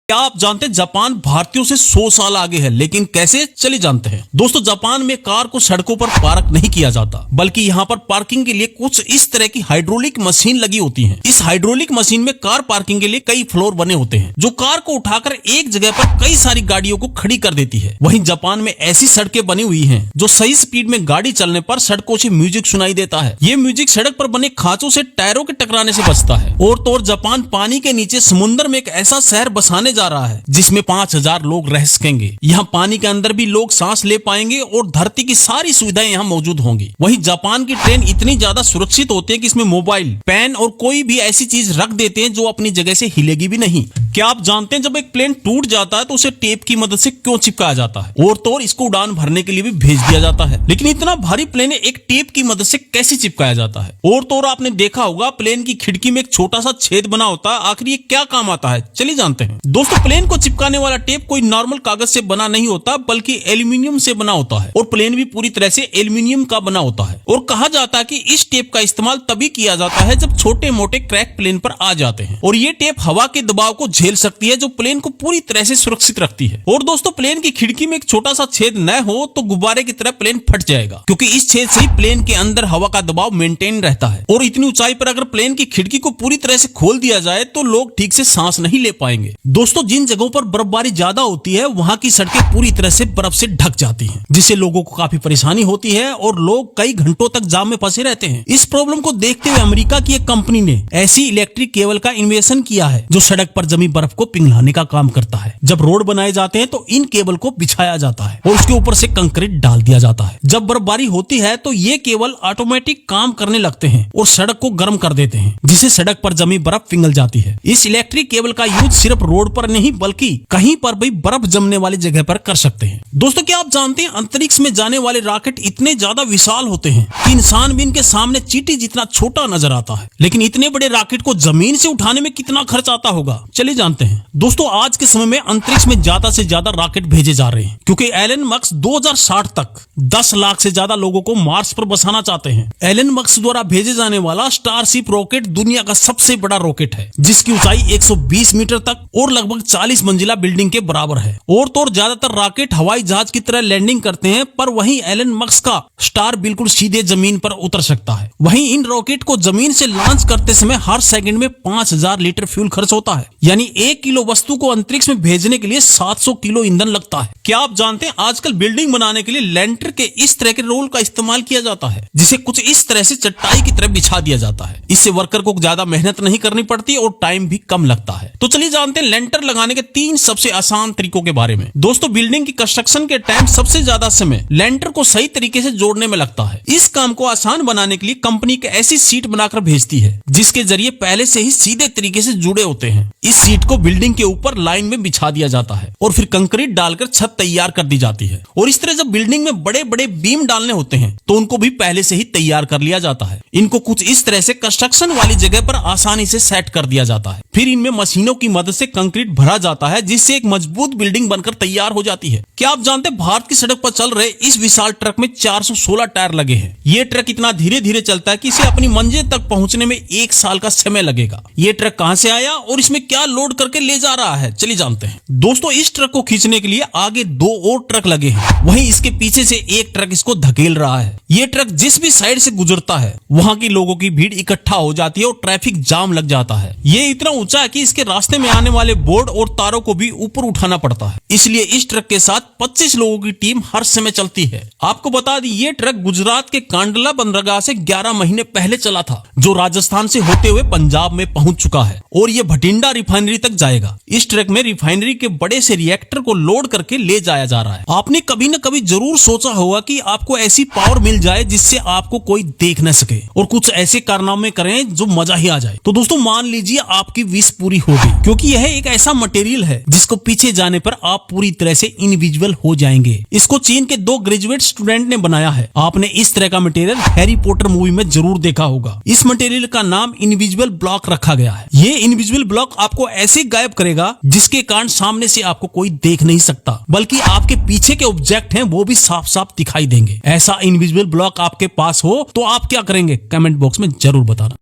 क्या आप जानते हैं जापान भारतीयों से 100 साल आगे है, लेकिन कैसे, चलिए जानते हैं। दोस्तों, जापान में कार को सड़कों पर पार्क नहीं किया जाता, बल्कि यहाँ पर पार्किंग के लिए कुछ इस तरह की हाइड्रोलिक मशीन लगी होती है। इस हाइड्रोलिक मशीन में कार पार्किंग के लिए कई फ्लोर बने होते हैं, जो कार को उठाकर एक जगह पर कई सारी गाड़ियों को खड़ी कर देती है। वहीं जापान में ऐसी सड़कें बनी हुई हैं, जो सही स्पीड में गाड़ी चलने पर सड़कों से म्यूजिक सुनाई देता है। ये म्यूजिक सड़क पर बने खांचों से टायरों के टकराने से बचता है। और तो और जापान पानी के नीचे समुद्र में एक ऐसा शहर बसाने जा रहा है, जिसमें 5000 लोग रह सकेंगे। यहाँ पानी के अंदर भी लोग सांस ले पाएंगे और धरती की सारी सुविधाएं यहाँ मौजूद होंगी। वहीं जापान की ट्रेन इतनी ज्यादा सुरक्षित होती है कि इसमें मोबाइल, पेन और कोई भी ऐसी चीज रख देते हैं जो अपनी जगह से हिलेगी भी नहीं। क्या आप जानते हैं जब एक प्लेन टूट जाता है तो उसे टेप की मदद से क्यों चिपकाया जाता है? और तो और इसको उड़ान भरने के लिए भी भेज दिया जाता है। लेकिन इतना भारी प्लेन एक टेप की मदद से कैसे चिपकाया जाता है? और तो और आपने देखा होगा प्लेन की खिड़की में एक छोटा सा छेद बना होता है। आखिर ये क्या काम आता है, चलिए जानते हैं। दोस्तों, प्लेन को चिपकाने वाला टेप कोई नॉर्मल कागज से बना नहीं होता, बल्कि एल्यूमिनियम से बना होता है। और प्लेन भी पूरी तरह से एल्यूमिनियम का बना होता है। और कहा जाता है कि इस टेप का इस्तेमाल तभी किया जाता है जब छोटे मोटे क्रैक प्लेन पर आ जाते हैं। और ये टेप हवा के दबाव को झेल सकती है, जो प्लेन को पूरी तरह से सुरक्षित रखती है। और दोस्तों, प्लेन की खिड़की में एक छोटा सा छेद न हो तो गुब्बारे की तरह प्लेन फट जाएगा, क्योंकि इस छेद से ही प्लेन के अंदर हवा का दबाव मेंटेन रहता है। और इतनी ऊंचाई पर अगर प्लेन की खिड़की को पूरी तरह से खोल दिया जाए तो लोग ठीक से सांस नहीं ले पाएंगे। दोस्तों, जिन जगहों पर बर्फबारी ज्यादा होती है वहां की सड़कें पूरी तरह से बर्फ से ढक जाती हैं, जिससे लोगों को काफी परेशानी होती है और लोग कई घंटों तक जाम में फंसे रहते हैं। इस प्रॉब्लम को देखते हुए अमेरिका की एक कंपनी ने ऐसी इलेक्ट्रिक केबल का इन्वेंशन किया है, जो सड़क पर जमी बर्फ को पिघलाने का काम करता है। जब रोड बनाए जाते हैं तो इन केबल को बिछाया जाता है और उसके ऊपर से कंक्रीट डाल दिया जाता है। जब बर्फबारी होती है तो ये केबल ऑटोमेटिक काम करने लगते हैं और सड़क को गर्म कर देते हैं, जिससे सड़क पर जमी बर्फ पिघल जाती है। इस इलेक्ट्रिक केबल का यूज सिर्फ रोड पर नहीं, बल्कि कहीं पर भी बर्फ जमने वाली जगह पर कर सकते हैं। दोस्तों, क्या आप जानते हैं अंतरिक्ष में जाने वाले रॉकेट इतने ज्यादा विशाल होते हैं कि इंसान भी इनके सामने चींटी जितना छोटा नजर आता है। लेकिन इतने बड़े रॉकेट को जमीन से उठाने में कितना खर्च आता होगा, चलिए जानते हैं। दोस्तों, आज के समय में अंतरिक्ष में ज्यादा से ज्यादा रॉकेट भेजे जा रहे हैं, क्योंकि एलन मस्क 2060 तक 10 लाख से ज्यादा लोगों को मार्स पर बसाना चाहते हैं। एलन मस्क द्वारा भेजे जाने वाला स्टारशिप रॉकेट दुनिया का सबसे बड़ा रॉकेट है, जिसकी ऊंचाई 120 मीटर तक और लगभग 40 मंजिला बिल्डिंग के बराबर है। और तो और ज्यादातर रॉकेट हवाई जहाज की तरह लैंडिंग करते हैं, पर वहीं एलन मस्क का स्टार बिल्कुल सीधे जमीन पर उतर सकता है। वहीं इन रॉकेट को जमीन से लॉन्च करते समय हर सेकंड में 5000 लीटर फ्यूल खर्च होता है, यानी 1 किलो वस्तु को अंतरिक्ष में भेजने के लिए 700 किलो ईंधन लगता है। क्या आप जानते हैं आजकल बिल्डिंग बनाने के लिए लेंटर के इस तरह के रोल का इस्तेमाल किया जाता है, जिसे कुछ इस तरह से चटाई की तरह बिछा दिया जाता है। इससे वर्कर को ज्यादा मेहनत नहीं करनी पड़ती और टाइम भी कम लगता है। तो चलिए जानते हैं लेंटर लगाने के 3 सबसे आसान तरीकों के बारे में। दोस्तों, बिल्डिंग की कंस्ट्रक्शन के टाइम सबसे ज्यादा समय लेंटर को सही तरीके से जोड़ने में लगता है। इस काम को आसान बनाने के लिए कंपनी एक ऐसी सीट बनाकर भेजती है, जिसके जरिए पहले से ही सीधे तरीके से जुड़े होते हैं। इस सीट को बिल्डिंग के ऊपर लाइन में बिछा दिया जाता है और फिर कंक्रीट डालकर छत तैयार कर दी जाती है। और इस तरह जब बिल्डिंग में बड़े बड़े बीम डालने होते हैं तो उनको भी पहले से ही तैयार कर लिया जाता है। इनको कुछ इस तरह से कंस्ट्रक्शन वाली जगह पर आसानी से सेट कर दिया जाता है। फिर इनमें मशीनों की मदद से कंक्रीट भरा जाता है, जिससे एक मजबूत बिल्डिंग बनकर तैयार हो जाती है। क्या आप जानते हैं भारत की सड़क पर चल रहे इस विशाल ट्रक में 416 टायर लगे हैं। ये ट्रक इतना धीरे धीरे चलता है कि इसे अपनी मंजिल तक पहुंचने में 1 साल का समय लगेगा। ये ट्रक कहां से आया और इसमें क्या लोड करके ले जा रहा है, चलिए जानते हैं। दोस्तों, इस ट्रक को खींचने के लिए आगे 2 और ट्रक लगे हैं, वहीं इसके पीछे से एक ट्रक इसको धकेल रहा है। ये ट्रक जिस भी साइड से गुजरता है वहां की लोगों की भीड़ इकट्ठा हो जाती है और ट्रैफिक जाम लग जाता है। ये इतना ऊंचा है कि इसके रास्ते में आने वाले बोर्ड और तारों को भी ऊपर उठाना पड़ता है। इसलिए इस ट्रक के साथ 25 लोगों की टीम हर समय चलती है। आपको बता दी, ये ट्रक गुजरात के कांडला बंदरगाह से 11 महीने पहले चला था, जो राजस्थान से होते हुए पंजाब में पहुंच चुका है और ये भटिंडा रिफाइनरी तक जाएगा। इस ट्रक में रिफाइनरी के बड़े से रिएक्टर को लोड करके ले जाया जा रहा है। आपने कभी न कभी जरूर सोचा होगा कि आपको ऐसी पावर मिल जाए जिससे आपको कोई देख न सके और कुछ ऐसे कारनामे करें जो मजा ही आ जाए। तो दोस्तों, मान लीजिए आपकी विश पूरी हो गई, क्योंकि यह एक ऐसा मटेरियल है जिसको पीछे जाने पर आप पूरी तरह से इनविजिबल हो जाएंगे। इसको चीन के 2 ग्रेजुएट स्टूडेंट ने बनाया है। आपने इस तरह का मटेरियल हैरी पॉटर मूवी में जरूर देखा होगा। इस मटेरियल का नाम इनविजिबल ब्लॉक रखा गया है। ये इनविजिबल ब्लॉक आपको ऐसे गायब करेगा जिसके कारण सामने से आपको कोई देख नहीं सकता, बल्कि आपके पीछे के ऑब्जेक्ट हैं वो भी साफ साफ दिखाई देंगे। ऐसा इनविजिबल ब्लॉक आपके पास हो तो आप क्या करेंगे, कमेंट बॉक्स में जरूर बताना।